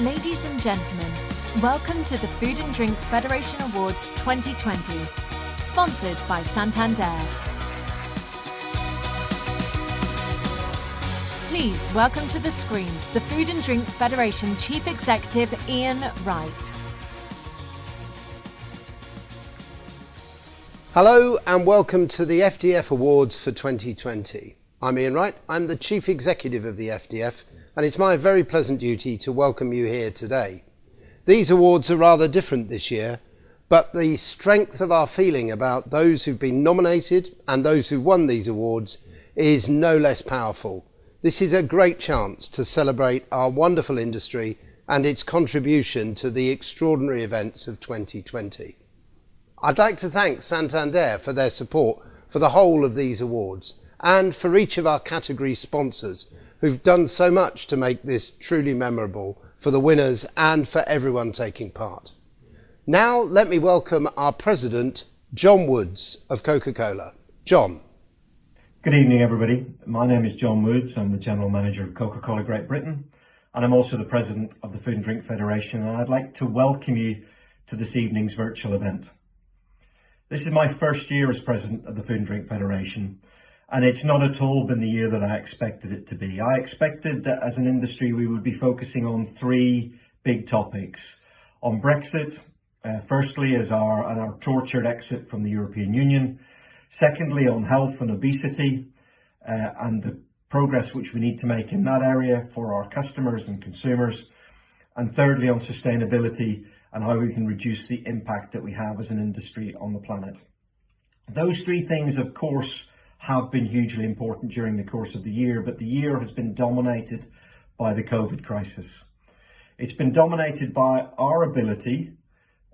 Ladies and gentlemen, welcome to the Food and Drink Federation Awards 2020, sponsored by Santander. Please welcome to the screen the Food and Drink Federation Chief Executive Ian Wright. Hello and welcome to the FDF Awards for 2020. I'm Ian Wright, I'm the Chief Executive of the FDF, and it's my very pleasant duty to welcome you here today. These awards are rather different this year, but the strength of our feeling about those who've been nominated and those who've won these awards is no less powerful. This is a great chance to celebrate our wonderful industry and its contribution to the extraordinary events of 2020. I'd like to thank Santander for their support for the whole of these awards and for each of our category sponsors who've done so much to make this truly memorable for the winners and for everyone taking part. Now let me welcome our President, John Woods of Coca-Cola. John. Good evening, everybody. My name is John Woods. I'm the General Manager of Coca-Cola Great Britain, and I'm also the President of the Food and Drink Federation, and I'd like to welcome you to this evening's virtual event. This is my first year as President of the Food and Drink Federation, and it's not at all been the year that I expected it to be. I expected that as an industry we would be focusing on three big topics. On Brexit, firstly as our tortured exit from the European Union. Secondly, on health and obesity and the progress which we need to make in that area for our customers and consumers. And thirdly, on sustainability and how we can reduce the impact that we have as an industry on the planet. Those three things, of course, have been hugely important during the course of the year, but the year has been dominated by the COVID crisis. It's been dominated by our ability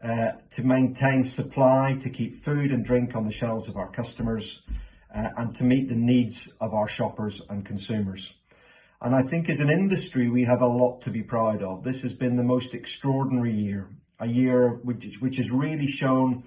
to maintain supply, to keep food and drink on the shelves of our customers, and to meet the needs of our shoppers and consumers. And I think as an industry, we have a lot to be proud of. This has been the most extraordinary year, a year which has really shown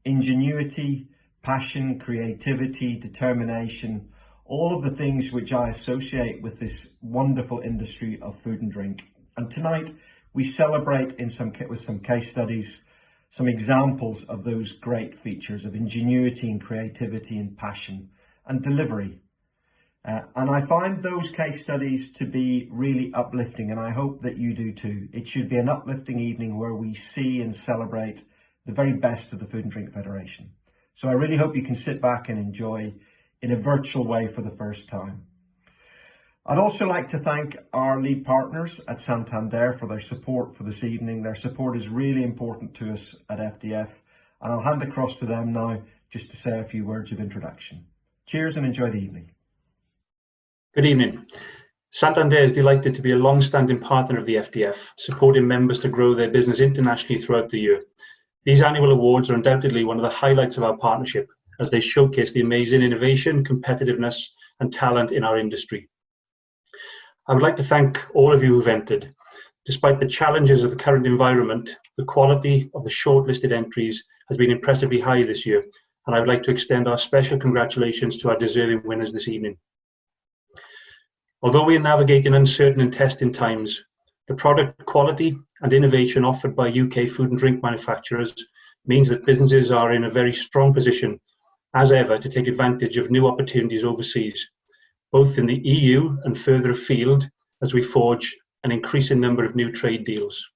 ingenuity, passion, creativity, determination, all of the things which I associate with this wonderful industry of food and drink. And tonight we celebrate with some case studies, some examples of those great features of ingenuity and creativity and passion and delivery. And I find those case studies to be really uplifting, and I hope that you do too. It should be an uplifting evening where we see and celebrate the very best of the Food and Drink Federation. So I really hope you can sit back and enjoy in a virtual way for the first time. I'd also like to thank our lead partners at Santander for their support for this evening. Their support is really important to us at FDF, and I'll hand across to them now just to say a few words of introduction. Cheers and enjoy the evening. Good evening. Santander is delighted to be a long-standing partner of the FDF, supporting members to grow their business internationally throughout the year. These annual awards are undoubtedly one of the highlights of our partnership, as they showcase the amazing innovation, competitiveness and talent in our industry. I would like to thank all of you who've entered. Despite the challenges of the current environment, the quality of the shortlisted entries has been impressively high this year, and I would like to extend our special congratulations to our deserving winners this evening. Although we are navigating uncertain and testing times, the product quality and innovation offered by UK food and drink manufacturers means that businesses are in a very strong position, as ever, to take advantage of new opportunities overseas, both in the EU and further afield as we forge an increasing number of new trade deals.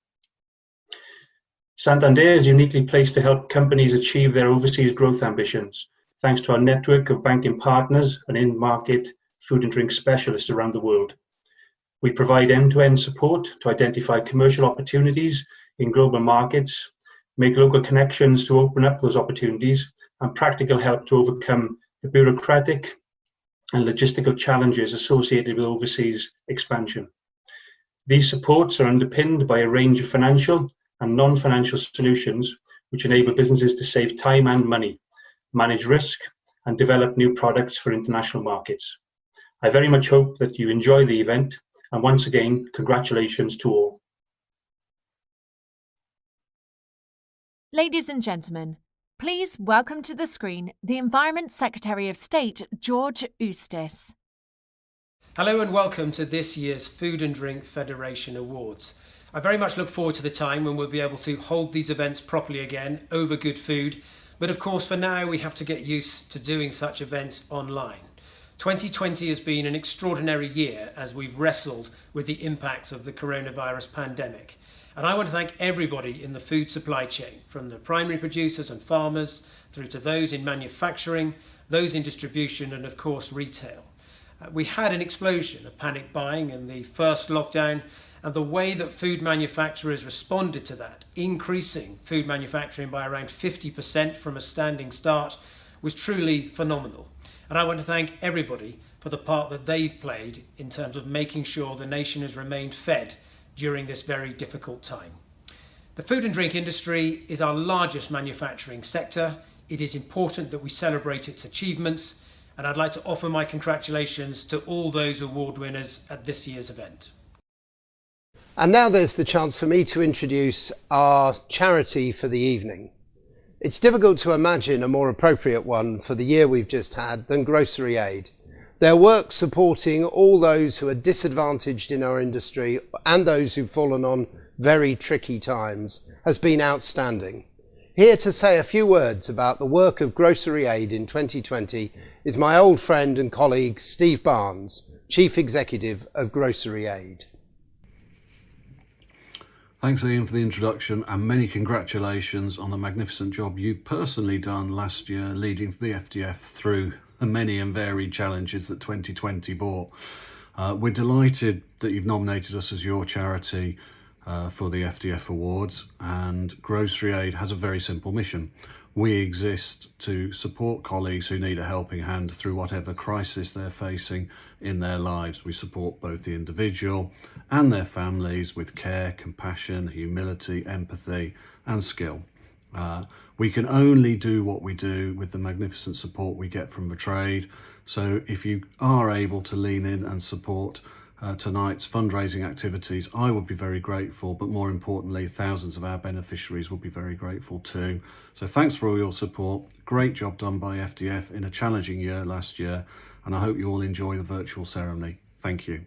Santander is uniquely placed to help companies achieve their overseas growth ambitions, thanks to our network of banking partners and in-market food and drink specialists around the world. We provide end-to-end support to identify commercial opportunities in global markets, make local connections to open up those opportunities, and practical help to overcome the bureaucratic and logistical challenges associated with overseas expansion. These supports are underpinned by a range of financial and non-financial solutions which enable businesses to save time and money, manage risk, and develop new products for international markets. I very much hope that you enjoy the event, and once again, congratulations to all. Ladies and gentlemen, please welcome to the screen the Environment Secretary of State, George Eustice. Hello and welcome to this year's Food and Drink Federation Awards. I very much look forward to the time when we'll be able to hold these events properly again over good food. But of course, for now, we have to get used to doing such events online. 2020 has been an extraordinary year as we've wrestled with the impacts of the coronavirus pandemic. And I want to thank everybody in the food supply chain, from the primary producers and farmers through to those in manufacturing, those in distribution, and of course retail. We had an explosion of panic buying in the first lockdown, and the way that food manufacturers responded to that, increasing food manufacturing by around 50% from a standing start, was truly phenomenal. And I want to thank everybody for the part that they've played in terms of making sure the nation has remained fed during this very difficult time. The food and drink industry is our largest manufacturing sector. It is important that we celebrate its achievements, and I'd like to offer my congratulations to all those award winners at this year's event. And now there's the chance for me to introduce our charity for the evening. It's difficult to imagine a more appropriate one for the year we've just had than GroceryAid. Their work supporting all those who are disadvantaged in our industry and those who've fallen on very tricky times has been outstanding. Here to say a few words about the work of GroceryAid in 2020 is my old friend and colleague Steve Barnes, Chief Executive of GroceryAid. Thanks, Ian, for the introduction, and many congratulations on the magnificent job you've personally done last year leading the FDF through the many and varied challenges that 2020 brought. We're delighted that you've nominated us as your charity for the FDF Awards, and GroceryAid has a very simple mission. We exist to support colleagues who need a helping hand through whatever crisis they're facing in their lives. We support both the individual and their families with care, compassion, humility, empathy and skill. We can only do what we do with the magnificent support we get from the trade. So if you are able to lean in and support tonight's fundraising activities, I would be very grateful, but more importantly, thousands of our beneficiaries will be very grateful too. So thanks for all your support. Great job done by FDF in a challenging year last year, and I hope you all enjoy the virtual ceremony. Thank you.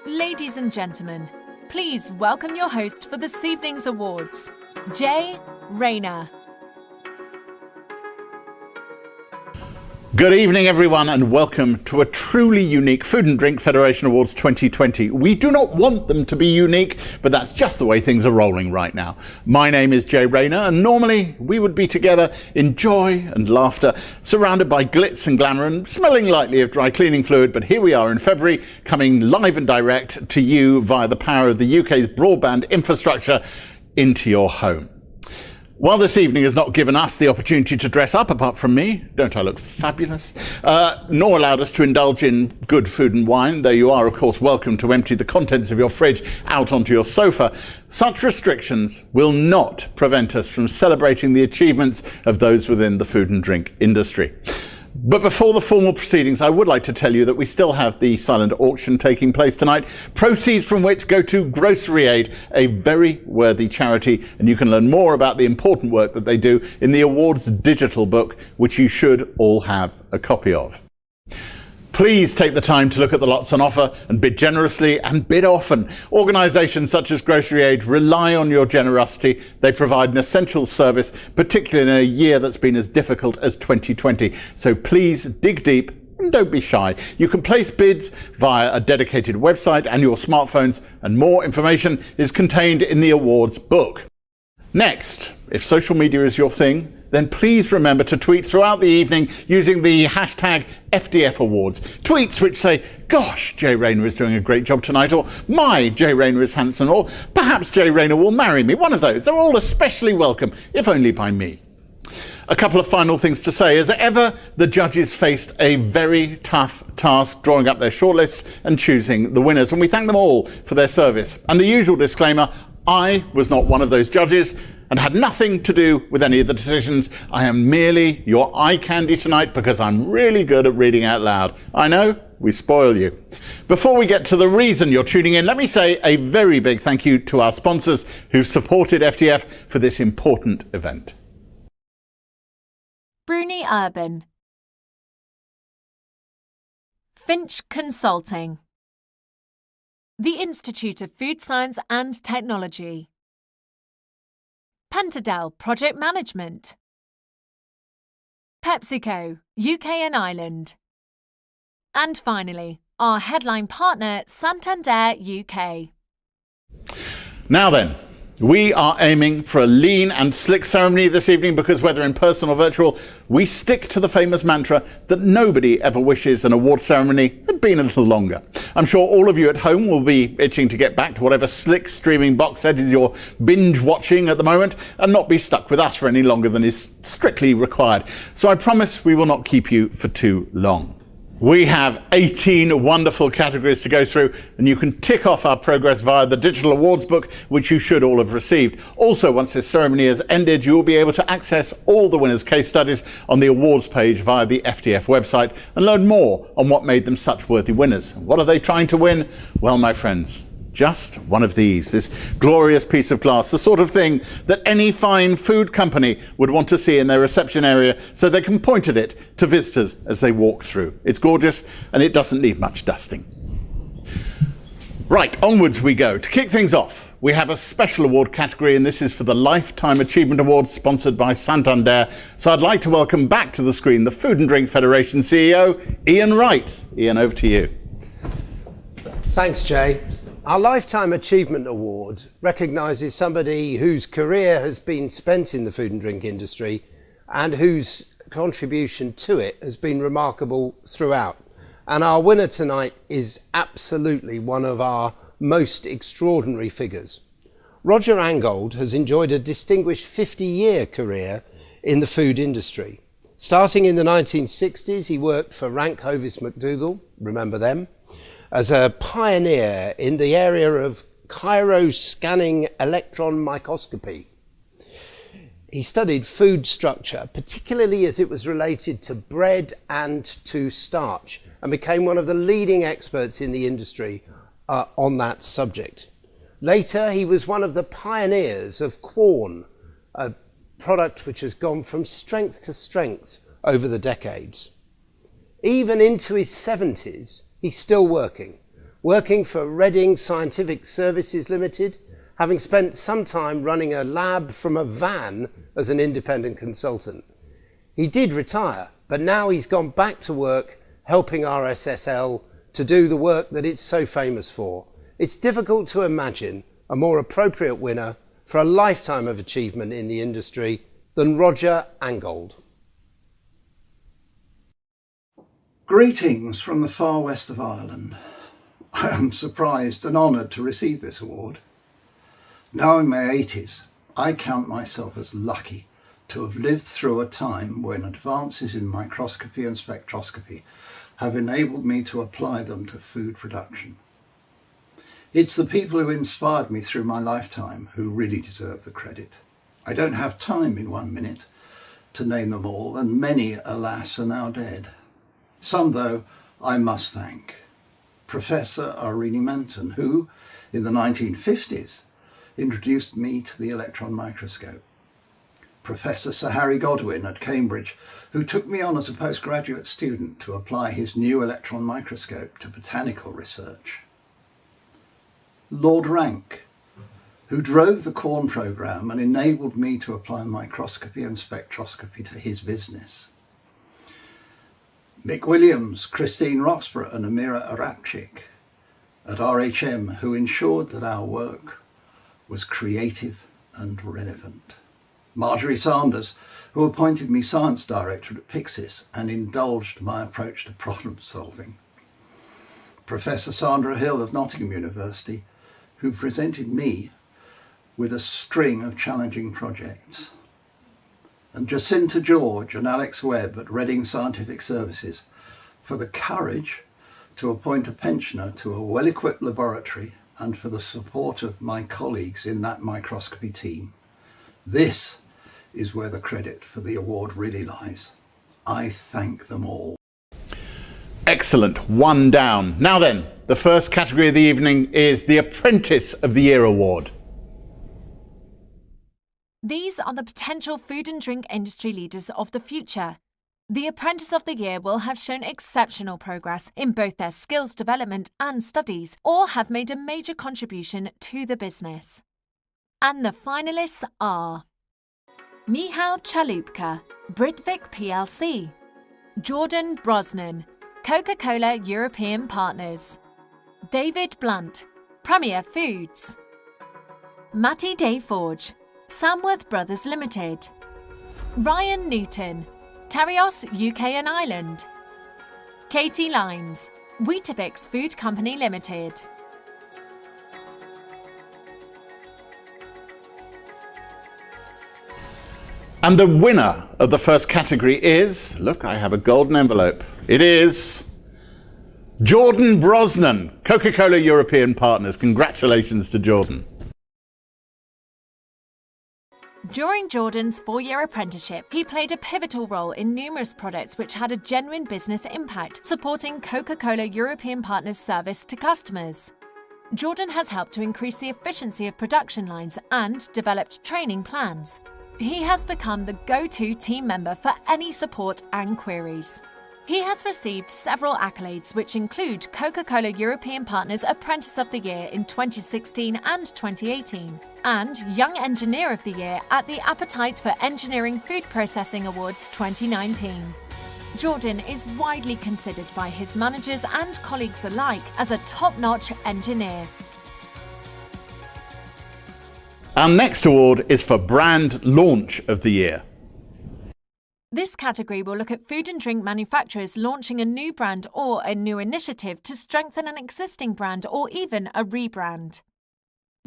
Ladies and gentlemen, please welcome your host for this evening's awards, Jay Rayner. Good evening, everyone, and welcome to a truly unique Food and Drink Federation Awards 2020. We do not want them to be unique, but that's just the way things are rolling right now. My name is Jay Rayner, and normally we would be together in joy and laughter, surrounded by glitz and glamour and smelling lightly of dry cleaning fluid, but here we are in February, coming live and direct to you via the power of the UK's broadband infrastructure into your home. While this evening has not given us the opportunity to dress up, apart from me, don't I look fabulous, nor allowed us to indulge in good food and wine, though you are, of course, welcome to empty the contents of your fridge out onto your sofa, such restrictions will not prevent us from celebrating the achievements of those within the food and drink industry. But before the formal proceedings, I would like to tell you that we still have the silent auction taking place tonight, proceeds from which go to GroceryAid, a very worthy charity, and you can learn more about the important work that they do in the awards digital book, which you should all have a copy of. Please take the time to look at the lots on offer and bid generously and bid often. Organisations such as GroceryAid rely on your generosity. They provide an essential service, particularly in a year that's been as difficult as 2020. So please dig deep and don't be shy. You can place bids via a dedicated website and your smartphones, and more information is contained in the awards book. Next, if social media is your thing, then please remember to tweet throughout the evening using the hashtag FDF Awards. Tweets which say, gosh, Jay Rayner is doing a great job tonight, or my Jay Rayner is handsome, or perhaps Jay Rayner will marry me. One of those. They're all especially welcome, if only by me. A couple of final things to say. As ever, the judges faced a very tough task drawing up their shortlists and choosing the winners, and we thank them all for their service. And the usual disclaimer, I was not one of those judges and had nothing to do with any of the decisions. I am merely your eye candy tonight because I'm really good at reading out loud. I know, we spoil you. Before we get to the reason you're tuning in, let me say a very big thank you to our sponsors who've supported FDF for this important event. Bruni Erben, Finch Consulting, the Institute of Food Science and Technology. Pentadel Project Management. PepsiCo, UK and Ireland. And finally, our headline partner, Santander UK. Now then, we are aiming for a lean and slick ceremony this evening because whether in person or virtual, we stick to the famous mantra that nobody ever wishes an award ceremony had been a little longer. I'm sure all of you at home will be itching to get back to whatever slick streaming box set is you're binge watching at the moment and not be stuck with us for any longer than is strictly required. So I promise we will not keep you for too long. We have 18 wonderful categories to go through, and you can tick off our progress via the digital awards book, which you should all have received. Also, once this ceremony has ended, you will be able to access all the winners' case studies on the awards page via the FDF website and learn more on what made them such worthy winners. What are they trying to win? Well, my friends, just one of these, this glorious piece of glass, the sort of thing that any fine food company would want to see in their reception area so they can point at it to visitors as they walk through. It's gorgeous and it doesn't need much dusting. Right, onwards we go. To kick things off, we have a special award category, and this is for the Lifetime Achievement Award sponsored by Santander. So I'd like to welcome back to the screen the Food and Drink Federation CEO, Ian Wright. Ian, over to you. Thanks, Jay. Our Lifetime Achievement Award recognises somebody whose career has been spent in the food and drink industry and whose contribution to it has been remarkable throughout. And our winner tonight is absolutely one of our most extraordinary figures. Roger Angold has enjoyed a distinguished 50-year career in the food industry. Starting in the 1960s, he worked for Rank Hovis McDougall, remember them, as a pioneer in the area of chiro-scanning electron microscopy. He studied food structure, particularly as it was related to bread and to starch, and became one of the leading experts in the industry on that subject. Later, he was one of the pioneers of Quorn, a product which has gone from strength to strength over the decades. Even into his 70s, he's still working for Reading Scientific Services Limited, having spent some time running a lab from a van as an independent consultant. He did retire, but now he's gone back to work helping RSSL to do the work that it's so famous for. It's difficult to imagine a more appropriate winner for a lifetime of achievement in the industry than Roger Angold. Greetings from the far west of Ireland. I am surprised and honoured to receive this award. Now in my 80s, I count myself as lucky to have lived through a time when advances in microscopy and spectroscopy have enabled me to apply them to food production. It's the people who inspired me through my lifetime who really deserve the credit. I don't have time in 1 minute to name them all, and many, alas, are now dead. Some, though, I must thank. Professor Irene Menton, who, in the 1950s, introduced me to the electron microscope. Professor Sir Harry Godwin at Cambridge, who took me on as a postgraduate student to apply his new electron microscope to botanical research. Lord Rank, who drove the Quorn programme and enabled me to apply microscopy and spectroscopy to his business. Mick Williams, Christine Roxburgh and Amira Arapchik at RHM, who ensured that our work was creative and relevant. Marjorie Sanders, who appointed me Science Director at Pyxis and indulged my approach to problem solving. Professor Sandra Hill of Nottingham University, who presented me with a string of challenging projects. And Jacinta George and Alex Webb at Reading Scientific Services for the courage to appoint a pensioner to a well-equipped laboratory and for the support of my colleagues in that microscopy team. This is where the credit for the award really lies. I thank them all. Excellent, one down. Now then, the first category of the evening is the Apprentice of the Year Award. These are the potential food and drink industry leaders of the future. The Apprentice of the Year will have shown exceptional progress in both their skills development and studies, or have made a major contribution to the business. And the finalists are Michał Chalupka, Britvic plc, Jordan Brosnan, Coca-Cola European Partners, David Blunt, Premier Foods, Matty Dayforge, Samworth Brothers Limited, Ryan Newton, Terios UK and Ireland, Katie Limes, Weetabix Food Company Limited. And the winner of the first category is, look, I have a golden envelope. It is Jordan Brosnan, Coca-Cola European Partners. Congratulations to Jordan. During Jordan's 4-year apprenticeship, he played a pivotal role in numerous products which had a genuine business impact, supporting Coca-Cola European Partners' service to customers. Jordan has helped to increase the efficiency of production lines and developed training plans. He has become the go-to team member for any support and queries. He has received several accolades, which include Coca-Cola European Partners Apprentice of the Year in 2016 and 2018, and Young Engineer of the Year at the Appetite for Engineering Food Processing Awards 2019. Jordan is widely considered by his managers and colleagues alike as a top-notch engineer. Our next award is for Brand Launch of the Year. This category will look at food and drink manufacturers launching a new brand or a new initiative to strengthen an existing brand or even a rebrand.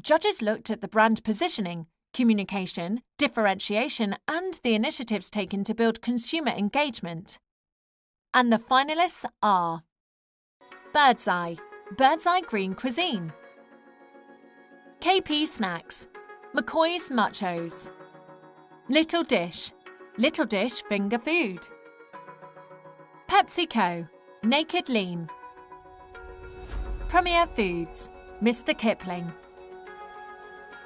Judges looked at the brand positioning, communication, differentiation, and the initiatives taken to build consumer engagement. And the finalists are Birdseye Green Cuisine, KP Snacks, McCoy's Machos, Little Dish Finger Food, PepsiCo, Naked Lean, Premier Foods, Mr. Kipling,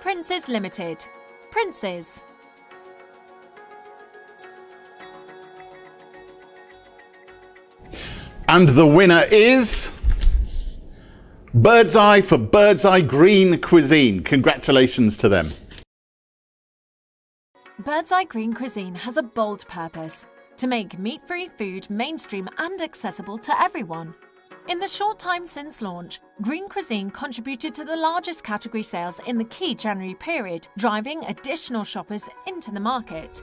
Princes Limited, Princes. And the winner is Birdseye for Birdseye Green Cuisine. Congratulations to them. Birdseye Green Cuisine has a bold purpose: to make meat-free food mainstream and accessible to everyone. In the short time since launch, Green Cuisine contributed to the largest category sales in the key January period, driving additional shoppers into the market.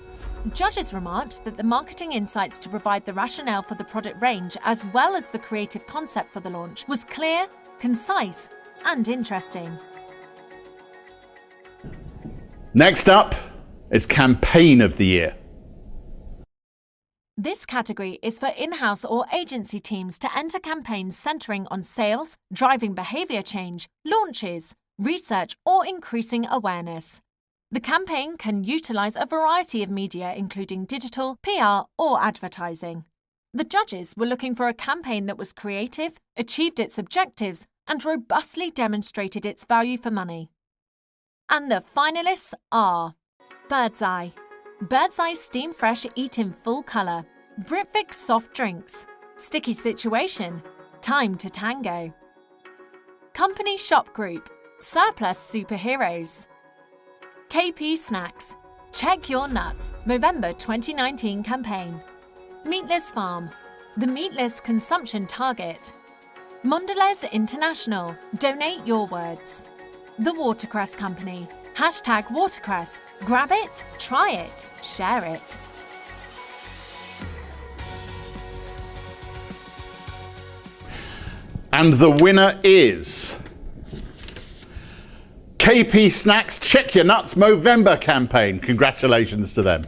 Judges remarked that the marketing insights to provide the rationale for the product range, as well as the creative concept for the launch, was clear, concise, and interesting. Next up is Campaign of the Year. This category is for in-house or agency teams to enter campaigns centering on sales, driving behaviour change, launches, research, or increasing awareness. The campaign can utilise a variety of media, including digital, PR, or advertising. The judges were looking for a campaign that was creative, achieved its objectives, and robustly demonstrated its value for money. And the finalists are Birdseye Steam Fresh Eat in Full Colour, Britvic Soft Drinks, Sticky Situation, Time to Tango, Company Shop Group, Surplus Superheroes, KP Snacks, Check Your Nuts, November 2019 campaign, Meatless Farm, The Meatless Consumption Target, Mondelez International, Donate Your Words, The Watercress Company, #Watercress, grab it, try it, share it. And the winner is KP Snacks Check Your Nuts Movember campaign. Congratulations to them.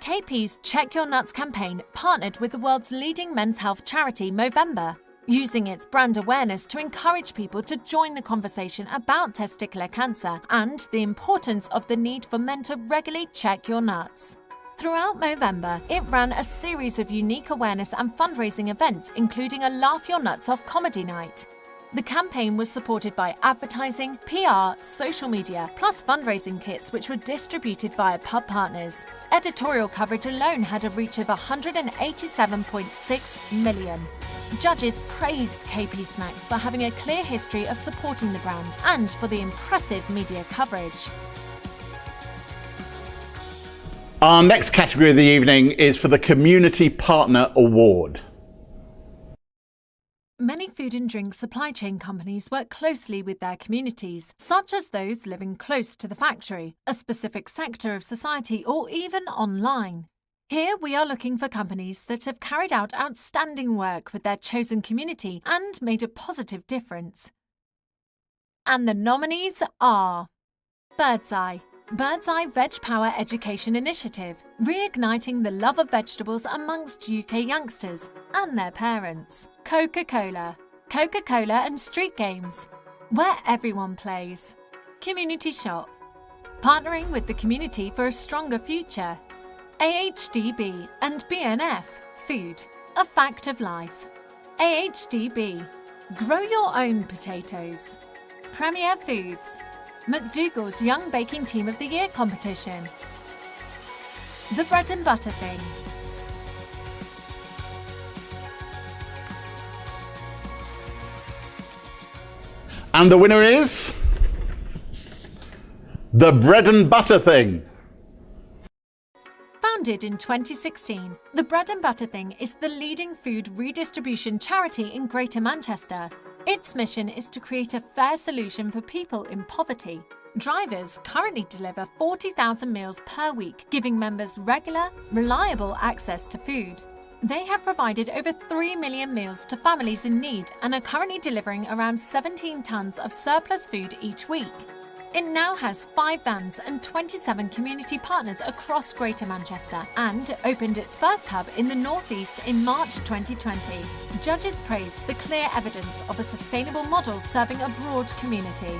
KP's Check Your Nuts campaign partnered with the world's leading men's health charity, Movember, using its brand awareness to encourage people to join the conversation about testicular cancer and the importance of the need for men to regularly check your nuts. Throughout Movember, it ran a series of unique awareness and fundraising events, including a Laugh Your Nuts Off comedy night. The campaign was supported by advertising, PR, social media, plus fundraising kits which were distributed via pub partners. Editorial coverage alone had a reach of 187.6 million. Judges praised KP Snacks for having a clear history of supporting the brand and for the impressive media coverage. Our next category of the evening is for the Community Partner Award. Many food and drink supply chain companies work closely with their communities, such as those living close to the factory, a specific sector of society, or even online. Here we are looking for companies that have carried out outstanding work with their chosen community and made a positive difference. And the nominees are Birdseye Veg Power Education Initiative, reigniting the love of vegetables amongst UK youngsters and their parents. Coca-Cola and Street Games, where everyone plays. Community Shop, partnering with the community for a stronger future. AHDB and BNF, Food, a fact of life. AHDB, grow your own potatoes. Premier Foods, McDougall's Young Baking Team of the Year competition. The Bread and Butter Thing. And the winner is The Bread and Butter Thing. Founded in 2016, The Bread and Butter Thing is the leading food redistribution charity in Greater Manchester. Its mission is to create a fair solution for people in poverty. Drivers currently deliver 40,000 meals per week, giving members regular, reliable access to food. They have provided over 3 million meals to families in need and are currently delivering around 17 tonnes of surplus food each week. It now has 5 vans and 27 community partners across Greater Manchester and opened its first hub in the North East in March 2020. Judges praised the clear evidence of a sustainable model serving a broad community.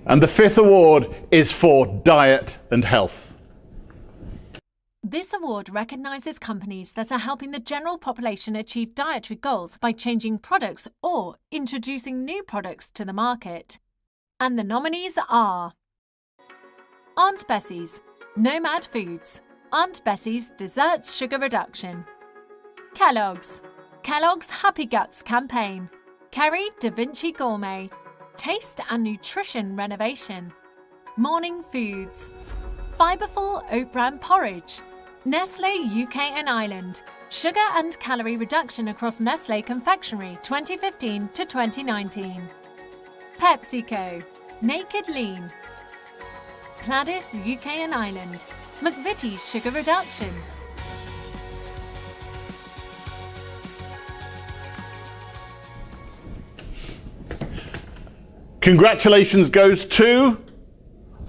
And the fifth award is for Diet and Health. This award recognises companies that are helping the general population achieve dietary goals by changing products or introducing new products to the market. And the nominees are Aunt Bessie's, Nomad Foods, Aunt Bessie's Desserts Sugar Reduction, Kellogg's Happy Guts Campaign, Kerry Da Vinci Gourmet, Taste and Nutrition Renovation, Morning Foods, Fiberful Oat Bran Porridge, Nestlé UK and Ireland, Sugar and Calorie Reduction across Nestlé Confectionery 2015 to 2019. PepsiCo, Naked Lean, Pladis UK and Ireland, McVitie's Sugar Reduction. Congratulations goes to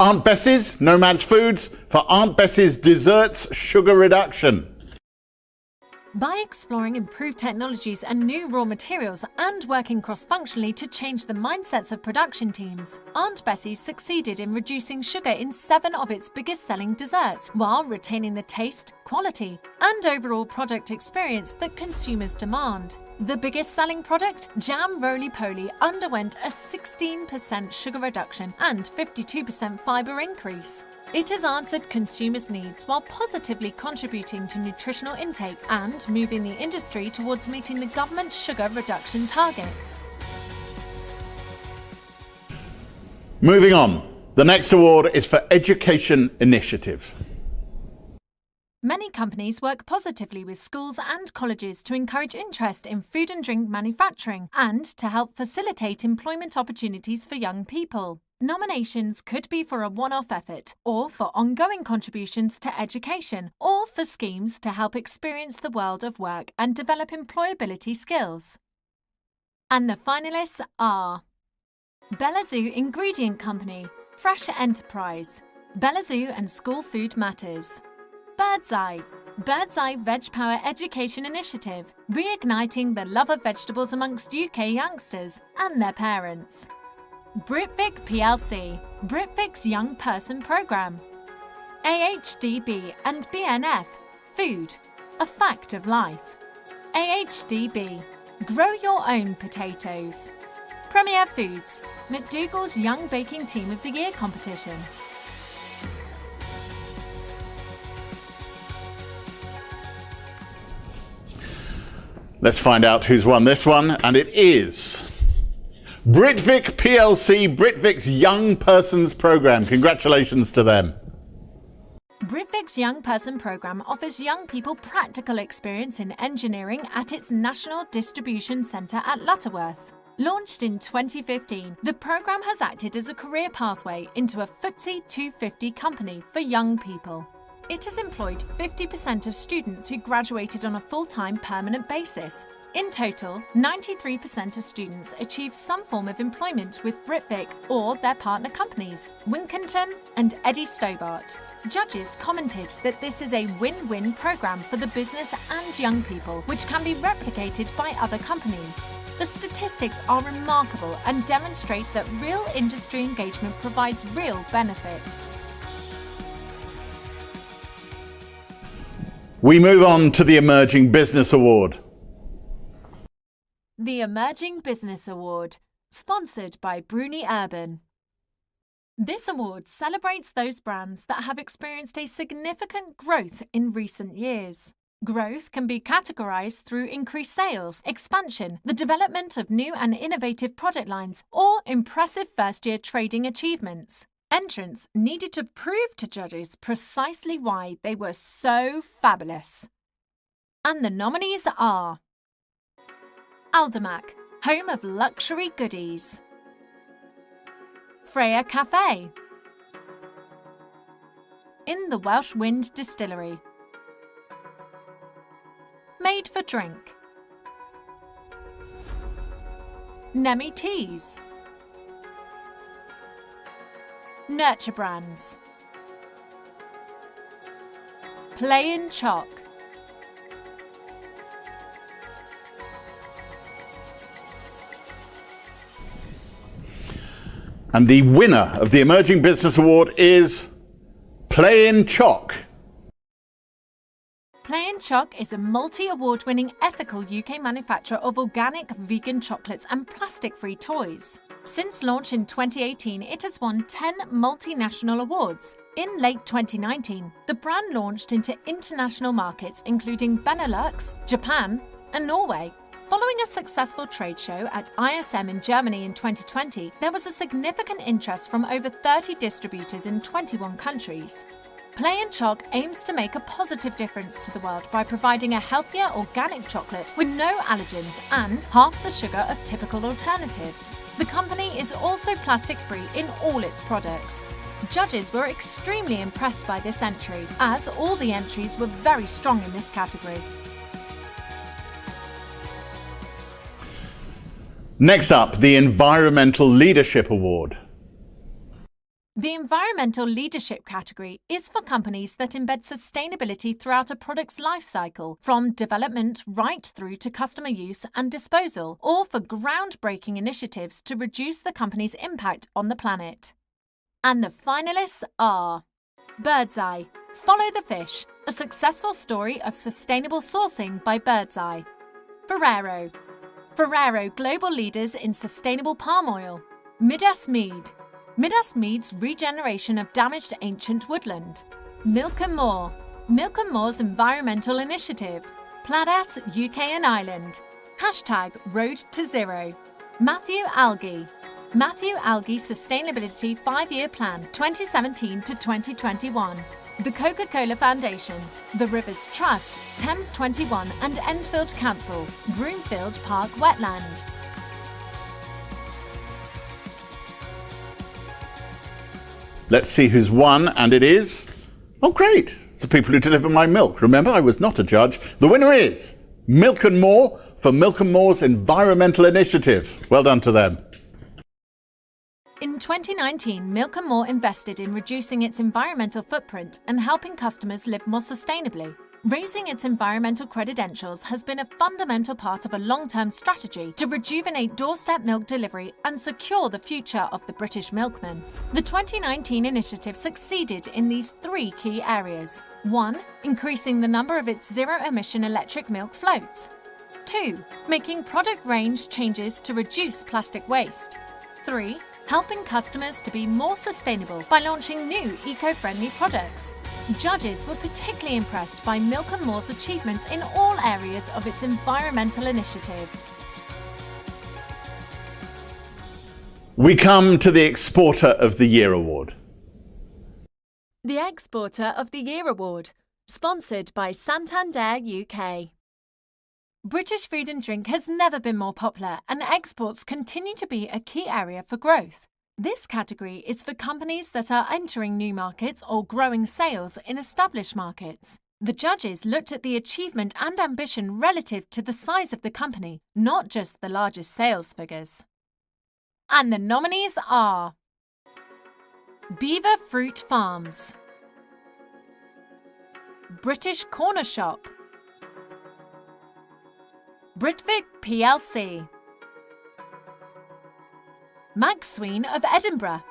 Aunt Bessie's, Nomad's Foods, for Aunt Bessie's Desserts Sugar Reduction. By exploring improved technologies and new raw materials and working cross-functionally to change the mindsets of production teams, Aunt Bessie's succeeded in reducing sugar in 7 of its biggest-selling desserts while retaining the taste, quality, and overall product experience that consumers demand. The biggest-selling product, Jam Roly-Poly, underwent a 16% sugar reduction and 52% fibre increase. It has answered consumers' needs while positively contributing to nutritional intake and moving the industry towards meeting the government's sugar reduction targets. Moving on, the next award is for Education Initiative. Many companies work positively with schools and colleges to encourage interest in food and drink manufacturing and to help facilitate employment opportunities for young people. Nominations could be for a one-off effort, or for ongoing contributions to education, or for schemes to help experience the world of work and develop employability skills. And the finalists are Bella Zoo Ingredient Company, Fresh Enterprise, Bella Zoo and School Food Matters, Birdseye Veg Power Education Initiative, reigniting the love of vegetables amongst UK youngsters and their parents. Britvic plc, Britvic's Young Person Programme. AHDB and BNF, Food, a fact of life. AHDB, Grow your own potatoes. Premier Foods, McDougall's Young Baking Team of the Year competition. Let's find out who's won this one, and it is Britvic PLC, Britvic's Young Persons Programme. Congratulations to them. Britvic's Young Person Programme offers young people practical experience in engineering at its National Distribution Centre at Lutterworth. Launched in 2015, the programme has acted as a career pathway into a FTSE 250 company for young people. It has employed 50% of students who graduated on a full-time permanent basis. In total, 93% of students achieved some form of employment with Britvic or their partner companies, Wincanton and Eddie Stobart. Judges commented that this is a win-win programme for the business and young people, which can be replicated by other companies. The statistics are remarkable and demonstrate that real industry engagement provides real benefits. We move on to the Emerging Business Award. The Emerging Business Award, sponsored by Bruni Erben. This award celebrates those brands that have experienced a significant growth in recent years. Growth can be categorised through increased sales, expansion, the development of new and innovative product lines, or impressive first-year trading achievements. Entrants needed to prove to judges precisely why they were so fabulous. And the nominees are Aldamac, home of luxury goodies. Freya Cafe. In the Welsh Wind Distillery. Made for drink. Nemi Teas. Nurture Brands. Play in Chalk. And the winner of the Emerging Business Award is Play in Chalk. Play in Chalk is a multi-award-winning ethical UK manufacturer of organic vegan chocolates and plastic-free toys. Since launch in 2018, it has won 10 multinational awards. In late 2019, the brand launched into international markets including Benelux, Japan, and Norway. Following a successful trade show at ISM in Germany in 2020, there was a significant interest from over 30 distributors in 21 countries. Play in Chalk aims to make a positive difference to the world by providing a healthier organic chocolate with no allergens and half the sugar of typical alternatives. The company is also plastic-free in all its products. Judges were extremely impressed by this entry, as all the entries were very strong in this category. Next up, the Environmental Leadership Award. The Environmental Leadership category is for companies that embed sustainability throughout a product's life cycle, from development right through to customer use and disposal, or for groundbreaking initiatives to reduce the company's impact on the planet. And the finalists are Birdseye, Follow the Fish, a successful story of sustainable sourcing by Birdseye. Ferrero, global leaders in sustainable palm oil. Midas Mead, Midas Mead's regeneration of damaged ancient woodland. Milk and More, Milk and More's environmental initiative. Pladas UK and Ireland. #Road to Zero. Matthew Algae Sustainability 5-Year Plan 2017 to 2021. The Coca-Cola Foundation, the Rivers Trust, Thames 21 and Enfield Council, Broomfield Park Wetland. Let's see who's won, and it is... Oh, great! It's the people who deliver my milk. Remember, I was not a judge. The winner is Milk and More for Milk and More's environmental initiative. Well done to them. In 2019, Milk and More invested in reducing its environmental footprint and helping customers live more sustainably. Raising its environmental credentials has been a fundamental part of a long-term strategy to rejuvenate doorstep milk delivery and secure the future of the British milkman. The 2019 initiative succeeded in these 3 key areas. 1. Increasing the number of its zero-emission electric milk floats. 2. Making product range changes to reduce plastic waste. 3. Helping customers to be more sustainable by launching new eco-friendly products. Judges were particularly impressed by Milk and More's achievements in all areas of its environmental initiative. We come to the Exporter of the Year award. The Exporter of the Year award, sponsored by Santander UK. British food and drink has never been more popular, and exports continue to be a key area for growth. This category is for companies that are entering new markets or growing sales in established markets. The judges looked at the achievement and ambition relative to the size of the company, not just the largest sales figures. And the nominees are Beaver Fruit Farms, British Corner Shop, Britvic plc, Maxween of Edinburgh,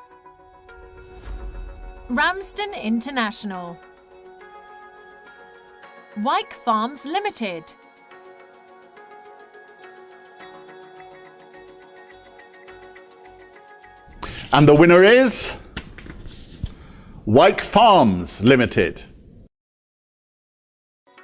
Ramsden International, Wyke Farms Limited, And the winner is Wyke Farms Limited.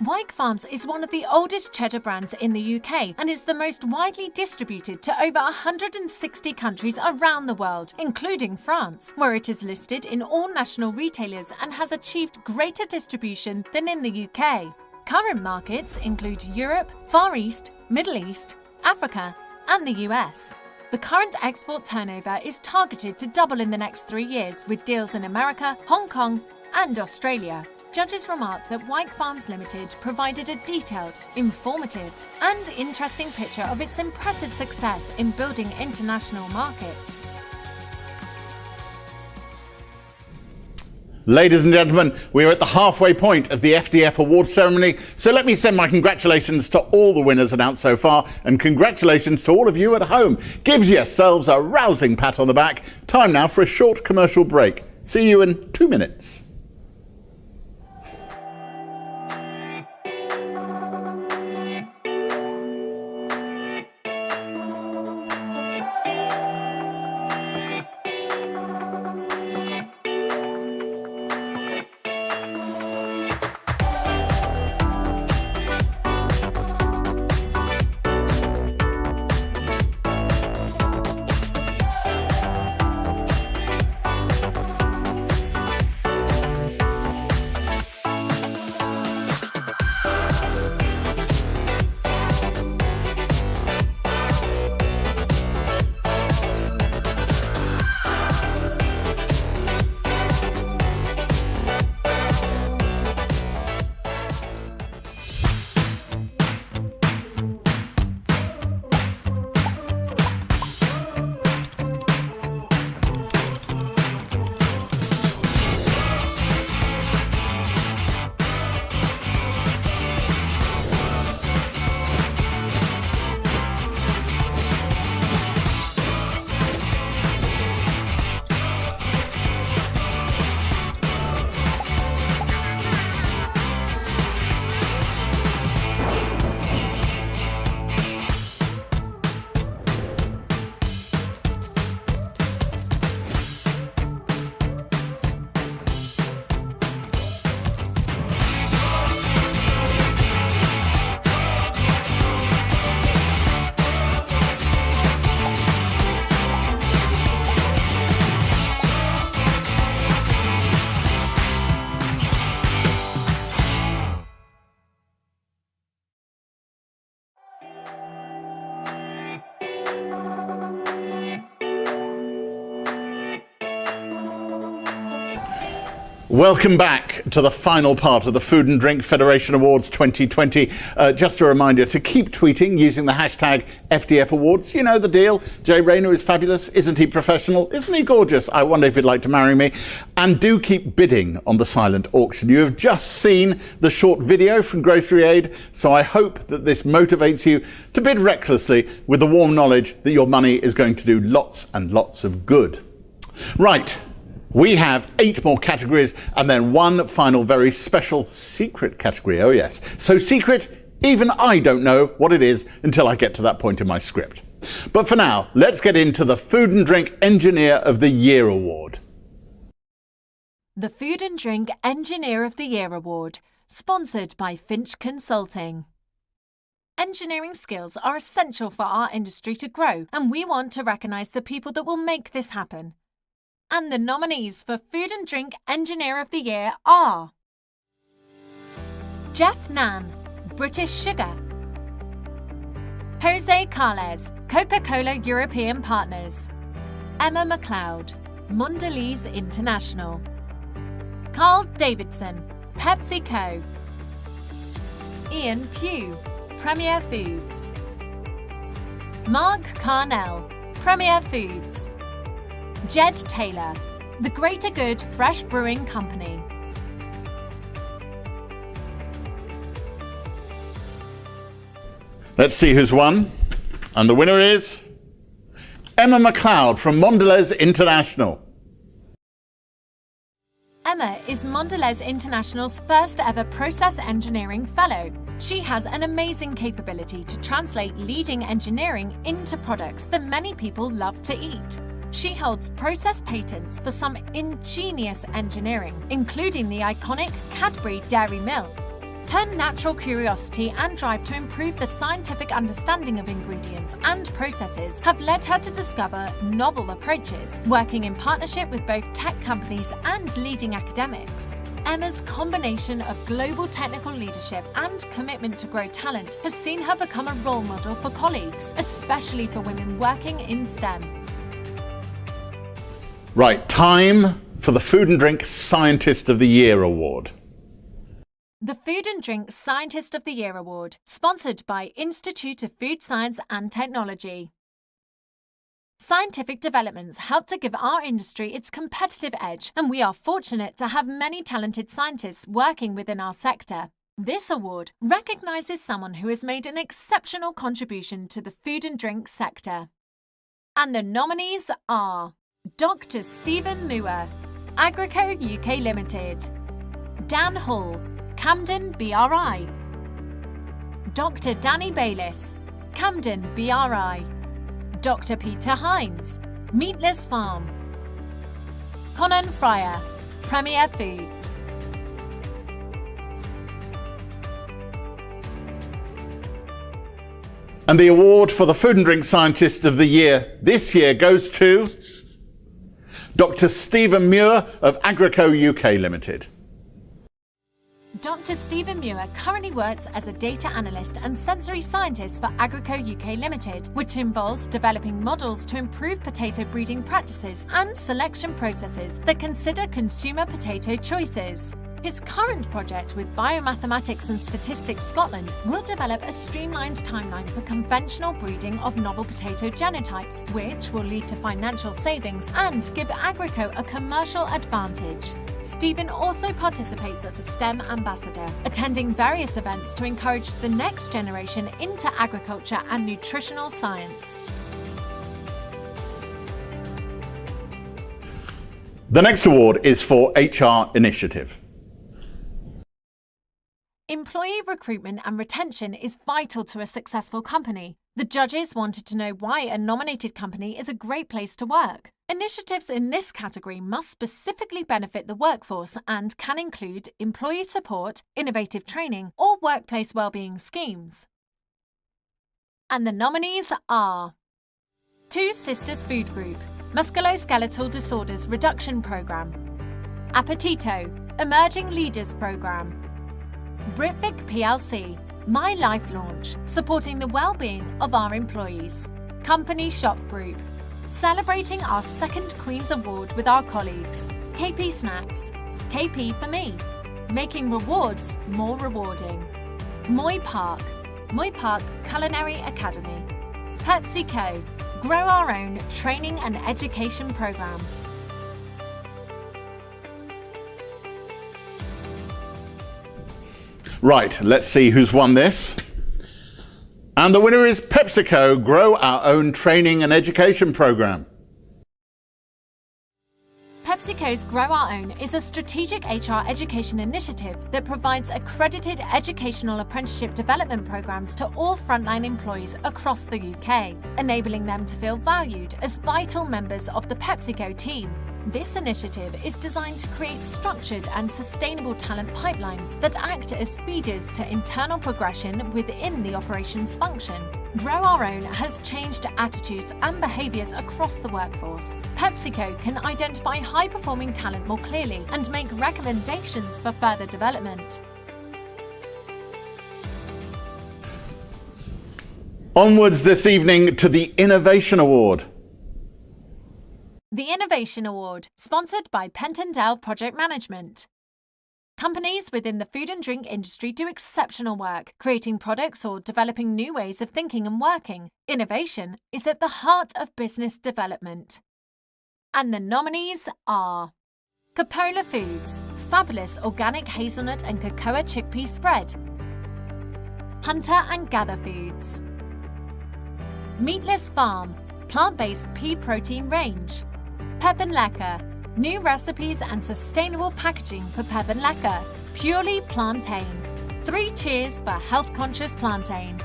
Wyke Farms is one of the oldest cheddar brands in the UK and is the most widely distributed to over 160 countries around the world, including France, where it is listed in all national retailers and has achieved greater distribution than in the UK. Current markets include Europe, Far East, Middle East, Africa, and the US. The current export turnover is targeted to double in the next 3 years, with deals in America, Hong Kong, and Australia. Judges remarked that Wyke Farms Limited provided a detailed, informative, and interesting picture of its impressive success in building international markets. Ladies and gentlemen, we are at the halfway point of the FDF Awards ceremony, so let me send my congratulations to all the winners announced so far, and congratulations to all of you at home. Give yourselves a rousing pat on the back. Time now for a short commercial break. See you in 2 minutes. Welcome back to the final part of the Food and Drink Federation Awards 2020. Just a reminder to keep tweeting using the hashtag FDF Awards. You know the deal. Jay Rayner is fabulous. Isn't he professional? Isn't he gorgeous? I wonder if he'd like to marry me. And do keep bidding on the silent auction. You have just seen the short video from GroceryAid, so I hope that this motivates you to bid recklessly with the warm knowledge that your money is going to do lots and lots of good. Right. We have 8 more categories and then one final very special secret category. Oh yes. So secret Even I don't know what it is until I get to that point in my script. But for now, let's get into the Food and Drink Engineer of the Year Award. The Food and Drink Engineer of the Year Award, sponsored by Finch Consulting. Engineering skills are essential for our industry to grow, and we want to recognise the people that will make this happen. And the nominees for Food and Drink Engineer of the Year are Jeff Nan, British Sugar; Jose Carles, Coca-Cola European Partners; Emma MacLeod, Mondelez International; Carl Davidson, PepsiCo; Ian Pugh, Premier Foods; Mark Carnell, Premier Foods; Jed Taylor, The Greater Good Fresh Brewing Company. Let's see who's won. And the winner is Emma MacLeod from Mondelez International. Emma is Mondelez International's first ever Process Engineering Fellow. She has an amazing capability to translate leading engineering into products that many people love to eat. She holds process patents for some ingenious engineering, including the iconic Cadbury Dairy Milk. Her natural curiosity and drive to improve the scientific understanding of ingredients and processes have led her to discover novel approaches, working in partnership with both tech companies and leading academics. Emma's combination of global technical leadership and commitment to grow talent has seen her become a role model for colleagues, especially for women working in STEM. Right, time for the Food and Drink Scientist of the Year Award. The Food and Drink Scientist of the Year Award, sponsored by Institute of Food Science and Technology. Scientific developments help to give our industry its competitive edge, and we are fortunate to have many talented scientists working within our sector. This award recognises someone who has made an exceptional contribution to the food and drink sector. And the nominees are Dr. Stephen Muir, Agrico UK Limited; Dan Hall, Camden BRI; Dr. Danny Bayliss, Camden BRI; Dr. Peter Hines, Meatless Farm; Conan Fryer, Premier Foods. And the award for the Food and Drink Scientist of the Year this year goes to Dr. Stephen Muir of Agrico UK Limited. Dr. Stephen Muir currently works as a data analyst and sensory scientist for Agrico UK Limited, which involves developing models to improve potato breeding practices and selection processes that consider consumer potato choices. His current project with Biomathematics and Statistics Scotland will develop a streamlined timeline for conventional breeding of novel potato genotypes, which will lead to financial savings and give Agrico a commercial advantage. Stephen also participates as a STEM ambassador, attending various events to encourage the next generation into agriculture and nutritional science. The next award is for HR Initiative. Employee recruitment and retention is vital to a successful company. The judges wanted to know why a nominated company is a great place to work. Initiatives in this category must specifically benefit the workforce and can include employee support, innovative training, or workplace wellbeing schemes. And the nominees are Two Sisters Food Group, Musculoskeletal Disorders Reduction Programme; Appetito, Emerging Leaders Programme; Britvic PLC, My Life Launch, supporting the well-being of our employees; Company Shop Group, celebrating our second Queen's Award with our colleagues; KP Snacks, KP for me, making rewards more rewarding; Moy Park Culinary Academy; PepsiCo, grow our own training and education programme. Right, let's see who's won this. And the winner is PepsiCo, grow our own training and education programme. PepsiCo's PepsiCo's Grow Our Own is a strategic HR education initiative that provides accredited educational apprenticeship development programs to all frontline employees across the UK, enabling them to feel valued as vital members of the PepsiCo team. This initiative is designed to create structured and sustainable talent pipelines that act as feeders to internal progression within the operations function. Grow Our Own has changed attitudes and behaviours across the workforce. PepsiCo can identify high-performing talent more clearly and make recommendations for further development. Onwards this evening to the Innovation Award. The Innovation Award, sponsored by Santander Project Management. Companies within the food and drink industry do exceptional work, creating products or developing new ways of thinking and working. Innovation is at the heart of business development. And the nominees are Capola Foods, fabulous organic hazelnut and cocoa chickpea spread. Hunter and Gather Foods. Meatless Farm, plant-based pea protein range. Pep & Lecker, new recipes and sustainable packaging for Pep & Lecker. Purely Plantain. 3 cheers for health-conscious plantain.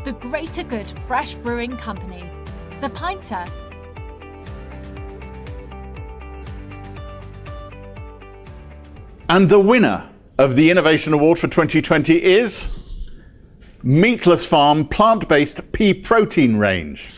The Greater Good Fresh Brewing Company. The Pinter. And the winner of the Innovation Award for 2020 is Meatless Farm plant-based pea protein range.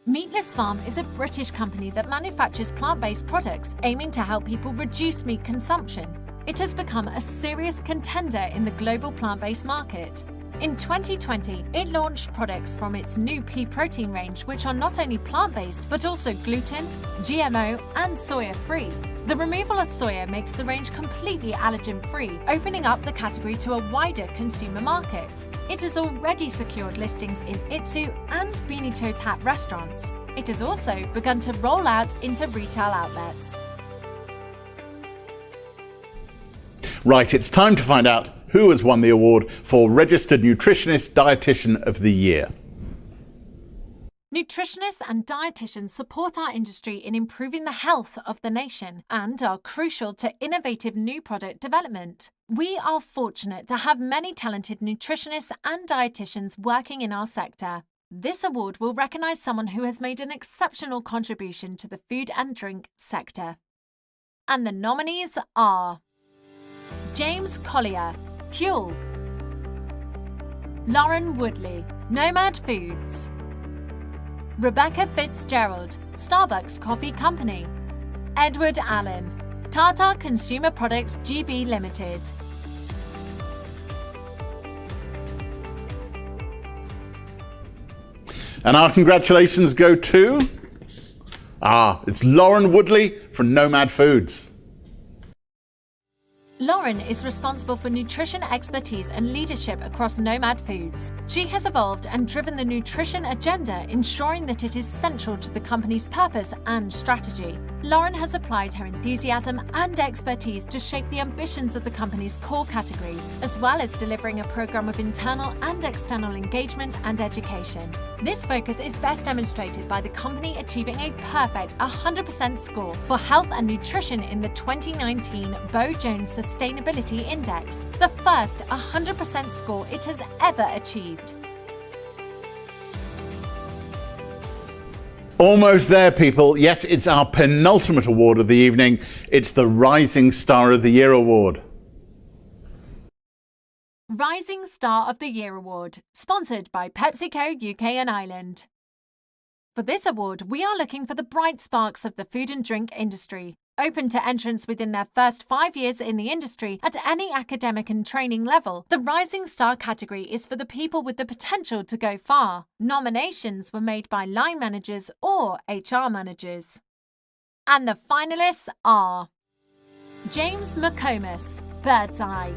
Meatless Farm is a British company that manufactures plant-based products aiming to help people reduce meat consumption. It has become a serious contender in the global plant-based market. In 2020, it launched products from its new pea protein range, which are not only plant-based but also gluten, GMO and soya-free. The removal of soya makes the range completely allergen-free, opening up the category to a wider consumer market. It has already secured listings in Itsu and Beanie Toes Hat restaurants. It has also begun to roll out into retail outlets. Right, it's time to find out who has won the award for Registered Nutritionist Dietitian of the Year. Nutritionists and dietitians support our industry in improving the health of the nation and are crucial to innovative new product development. We are fortunate to have many talented nutritionists and dietitians working in our sector. This award will recognise someone who has made an exceptional contribution to the food and drink sector. And the nominees are James Collier, Huel. Lauren Woodley, Nomad Foods. Rebecca Fitzgerald, Starbucks Coffee Company. Edward Allen, Tata Consumer Products GB Limited. And our congratulations go to... it's Lauren Woodley from Nomad Foods. Lauren is responsible for nutrition expertise and leadership across Nomad Foods. She has evolved and driven the nutrition agenda, ensuring that it is central to the company's purpose and strategy. Lauren has applied her enthusiasm and expertise to shape the ambitions of the company's core categories, as well as delivering a program of internal and external engagement and education. This focus is best demonstrated by the company achieving a perfect 100% score for health and nutrition in the 2019 Beau Jones Sustainability Index, the first 100% score it has ever achieved. Almost there, people. Yes, it's our penultimate award of the evening. It's the Rising Star of the Year award. Rising Star of the Year award, sponsored by PepsiCo UK and Ireland. For this award, we are looking for the bright sparks of the food and drink industry. Open to entrants within their first 5 years in the industry at any academic and training level, the Rising Star category is for the people with the potential to go far. Nominations were made by line managers or HR managers. And the finalists are James McComas, Birdseye.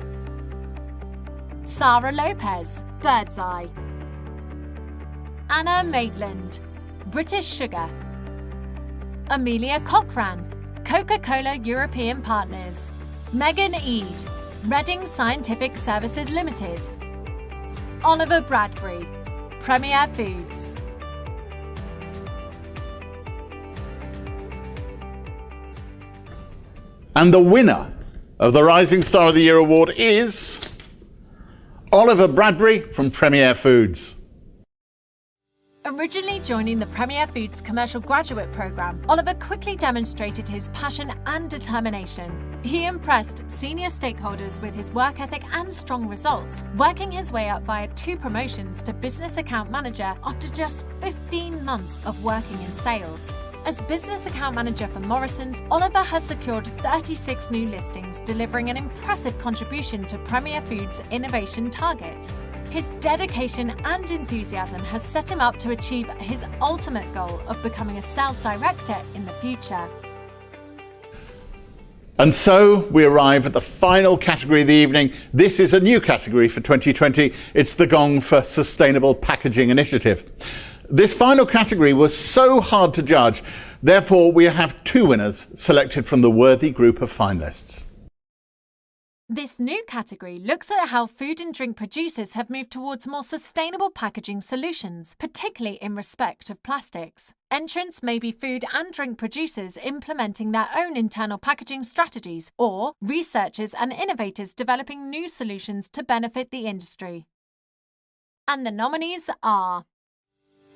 Sarah Lopez, Birdseye. Anna Maitland, British Sugar. Amelia Cochran, Coca-Cola European Partners. Megan Eade, Reading Scientific Services Limited. Oliver Bradbury, Premier Foods. And the winner of the Rising Star of the Year award is Oliver Bradbury from Premier Foods. Originally joining the Premier Foods Commercial Graduate Programme, Oliver quickly demonstrated his passion and determination. He impressed senior stakeholders with his work ethic and strong results, working his way up via 2 promotions to Business Account Manager after just 15 months of working in sales. As Business Account Manager for Morrisons, Oliver has secured 36 new listings, delivering an impressive contribution to Premier Foods' innovation target. His dedication and enthusiasm has set him up to achieve his ultimate goal of becoming a sales director in the future. And so we arrive at the final category of the evening. This is a new category for 2020. It's the Gong for Sustainable Packaging Initiative. This final category was so hard to judge, therefore we have 2 winners selected from the worthy group of finalists. This new category looks at how food and drink producers have moved towards more sustainable packaging solutions, particularly in respect of plastics. Entrants may be food and drink producers implementing their own internal packaging strategies, or researchers and innovators developing new solutions to benefit the industry. And the nominees are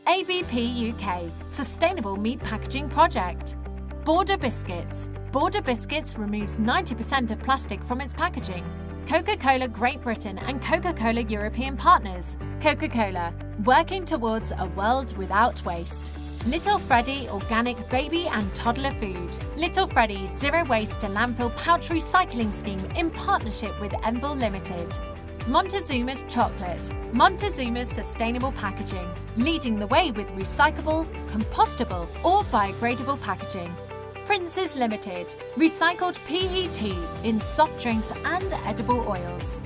AVP UK Sustainable Meat Packaging Project, Border Biscuits. Border Biscuits removes 90% of plastic from its packaging. Coca-Cola Great Britain and Coca-Cola European Partners. Coca-Cola, working towards a world without waste. Little Freddy Organic Baby and Toddler Food. Little Freddy Zero Waste to Landfill Pouch Recycling Scheme in partnership with Envil Limited. Montezuma's Chocolate. Montezuma's Sustainable Packaging, leading the way with recyclable, compostable or biodegradable packaging. Princes Limited, recycled PET in soft drinks and edible oils.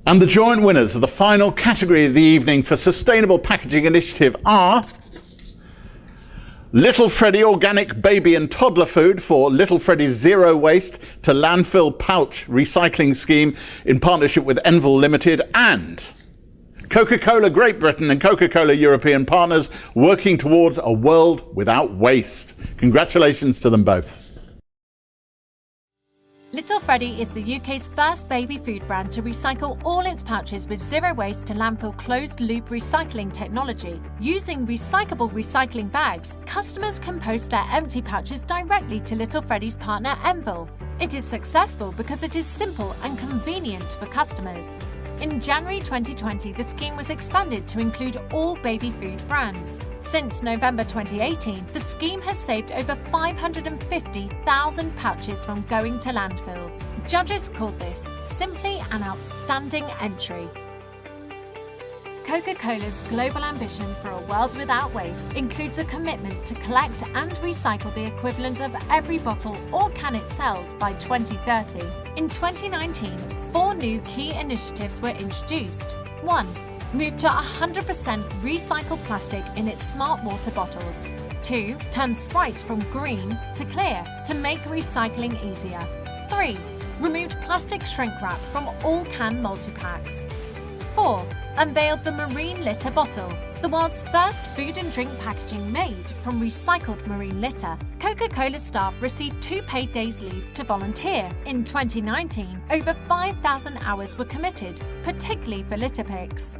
And the joint winners of the final category of the evening for Sustainable Packaging Initiative are Little Freddy Organic Baby and Toddler Food for Little Freddy's Zero Waste to Landfill Pouch Recycling Scheme in partnership with Envil Limited, and Coca-Cola Great Britain and Coca-Cola European Partners, working towards a world without waste. Congratulations to them both. Little Freddy is the UK's first baby food brand to recycle all its pouches with zero waste to landfill closed-loop recycling technology. Using recyclable recycling bags, customers can post their empty pouches directly to Little Freddy's partner Envil. It is successful because it is simple and convenient for customers. In January 2020, the scheme was expanded to include all baby food brands. Since November 2018, the scheme has saved over 550,000 pouches from going to landfill. Judges called this simply an outstanding entry. Coca-Cola's global ambition for a world without waste includes a commitment to collect and recycle the equivalent of every bottle or can it sells by 2030. In 2019, 4 new key initiatives were introduced. 1. Move to 100% recycled plastic in its smart water bottles. 2. Turn Sprite from green to clear to make recycling easier. 3. Removed plastic shrink wrap from all can multi-packs. 4. Unveiled the marine litter bottle, the world's first food and drink packaging made from recycled marine litter. Coca-Cola staff received 2 paid days leave to volunteer. In 2019, over 5,000 hours were committed, particularly for litter picks.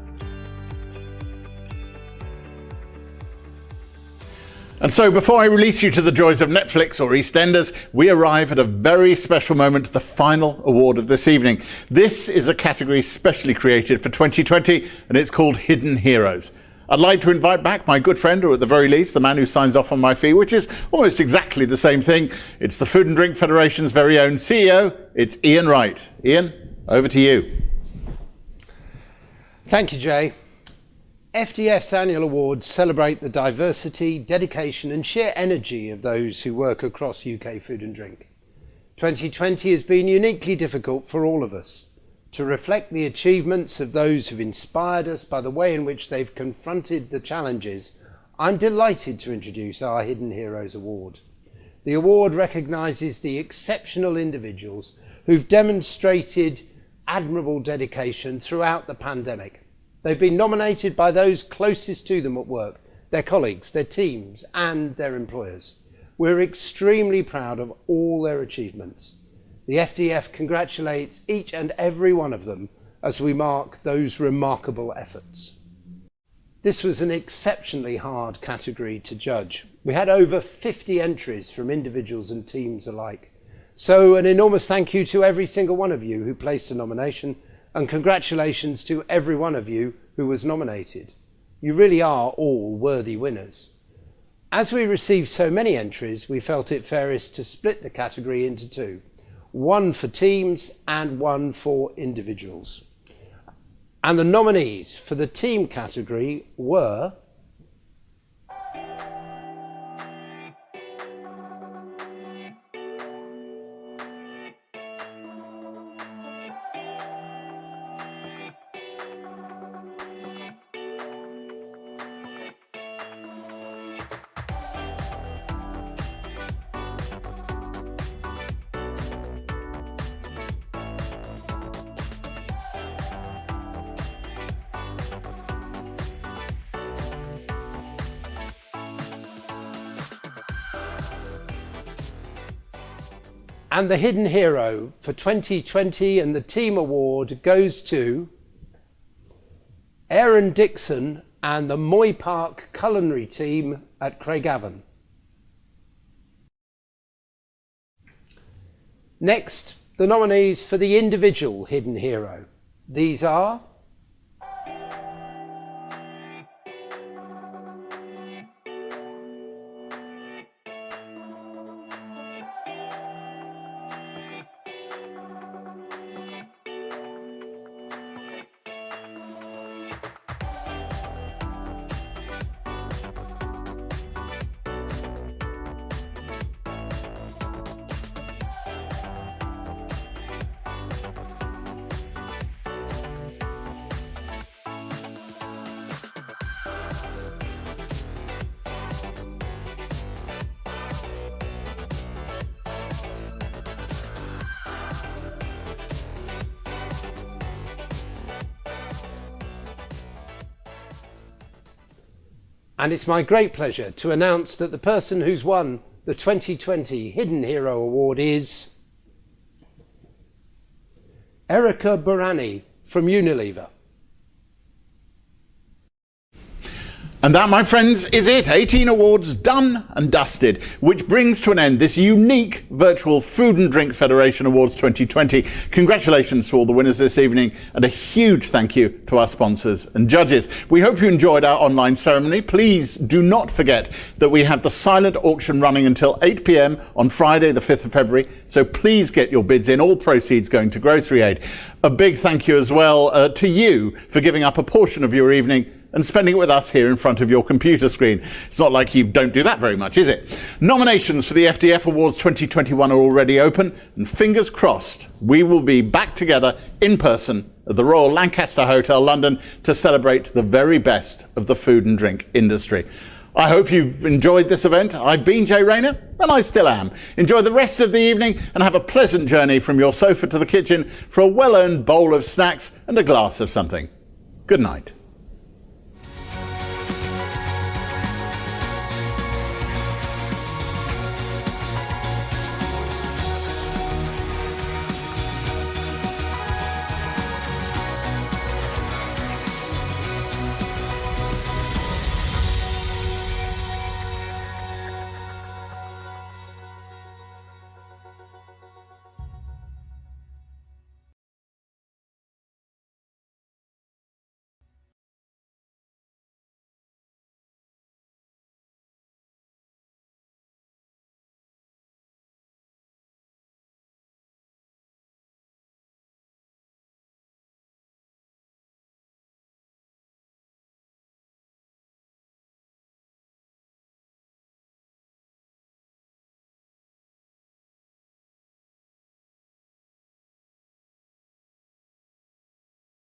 And so before I release you to the joys of Netflix or EastEnders, we arrive at a very special moment, the final award of this evening. This is a category specially created for 2020, and it's called Hidden Heroes. I'd like to invite back my good friend, or at the very least, the man who signs off on my fee, which is almost exactly the same thing. It's the Food and Drink Federation's very own CEO. It's Ian Wright. Ian, over to you. Thank you, Jay. FDF's annual awards celebrate the diversity, dedication and sheer energy of those who work across UK food and drink. 2020 has been uniquely difficult for all of us. To reflect the achievements of those who've inspired us by the way in which they've confronted the challenges, I'm delighted to introduce our Hidden Heroes Award. The award recognises the exceptional individuals who've demonstrated admirable dedication throughout the pandemic. They've been nominated by those closest to them at work, their colleagues, their teams, and their employers. We're extremely proud of all their achievements. The FDF congratulates each and every one of them as we mark those remarkable efforts. This was an exceptionally hard category to judge. We had over 50 entries from individuals and teams alike. So an enormous thank you to every single one of you who placed a nomination, and congratulations to every one of you who was nominated. You really are all worthy winners. As we received so many entries, we felt it fairest to split the category into two, one for teams and one for individuals. And the nominees for the team category were and the hidden hero for 2020 and the team award goes to Aaron Dixon and the Moy Park Culinary team at Craigavon. Next, the nominees for the individual hidden hero. These are and it's my great pleasure to announce that the person who's won the 2020 Hidden Hero Award is Erica Burani from Unilever. And that, my friends, is it. 18 awards done and dusted, which brings to an end this unique virtual Food and Drink Federation Awards 2020. Congratulations to all the winners this evening, and a huge thank you to our sponsors and judges. We hope you enjoyed our online ceremony. Please do not forget that we have the silent auction running until 8 p.m. on Friday, the 5th of February. So please get your bids in, all proceeds going to GroceryAid. A big thank you as well to you for giving up a portion of your evening and spending it with us here in front of your computer screen. It's not like you don't do that very much, is it? Nominations for the FDF Awards 2021 are already open, and fingers crossed, we will be back together in person at the Royal Lancaster Hotel, London, to celebrate the very best of the food and drink industry. I hope you've enjoyed this event. I've been Jay Rayner, and I still am. Enjoy the rest of the evening and have a pleasant journey from your sofa to the kitchen for a well-earned bowl of snacks and a glass of something. Good night.